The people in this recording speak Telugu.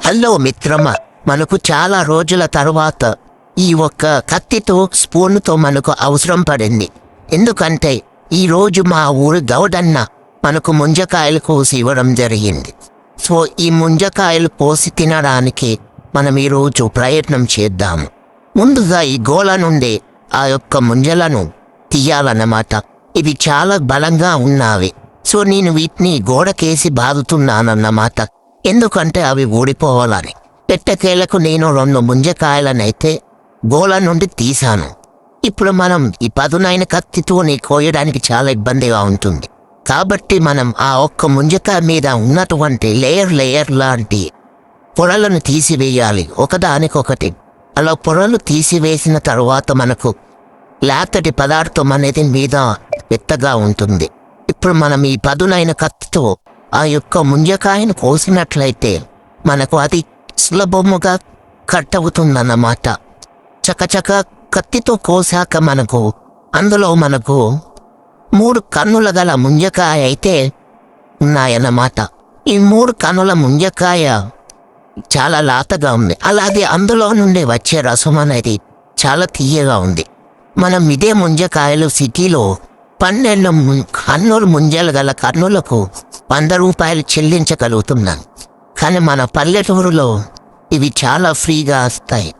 హలో మిత్రమా, మనకు చాలా రోజుల తరువాత ఈ ఒక్క కత్తితో స్పూన్తో మనకు అవసరం పడింది. ఎందుకంటే ఈరోజు మా ఊరు గౌడన్న మనకు ముంజకాయలు కోసి ఇవ్వడం జరిగింది. సో ఈ ముంజకాయలు కోసి తినడానికి మనం ఈరోజు ప్రయత్నం చేద్దాము. ముందుగా ఈ గోల నుండి ఆ యొక్క ముంజలను తీయాలన్నమాట. ఇవి చాలా బలంగా ఉన్నవి. సో నేను వీటిని గోడకేసి బాదుతున్నానన్నమాట. ఎందుకంటే అవి ఊడిపోవాలని. పెట్టకేలకు నేను 2 ముంజకాయలనైతే గోల నుండి తీశాను. ఇప్పుడు మనం ఈ పదునైన కత్తితోని కోయడానికి చాలా ఇబ్బందిగా ఉంటుంది. కాబట్టి మనం ఆ ఒక్క ముంజకాయ మీద ఉన్నటువంటి లేయర్ లాంటి పొరలను తీసివేయాలి ఒకదానికొకటి. అలా పొరలు తీసివేసిన తరువాత మనకు లేతటి పదార్థం అనేది మీద మెత్తగా ఉంటుంది. ఇప్పుడు మనం ఈ పదునైన కత్తితో ఆ యొక్క ముంజకాయను కోసినట్లయితే మనకు అది సులభముగా కట్ అవుతుందన్నమాట. చకచక కత్తితో కోసాక అందులో మనకు 3 కన్నుల గల ముంజకాయ అయితే ఉన్నాయన్నమాట. ఈ 3 కన్నుల ముంజకాయ చాలా లాతగా ఉంది. అలాగే అందులో నుండి వచ్చే రసం అనేది చాలా తీయగా ఉంది. మనం ఇదే ముంజకాయలు సిటీలో 12 కన్నులు ముంజలు గల కన్నులకు 100 రూపాయలు చెల్లించగలుగుతున్నాం. కానీ మన పల్లెటూరులో ఇవి చాలా ఫ్రీగా వస్తాయి.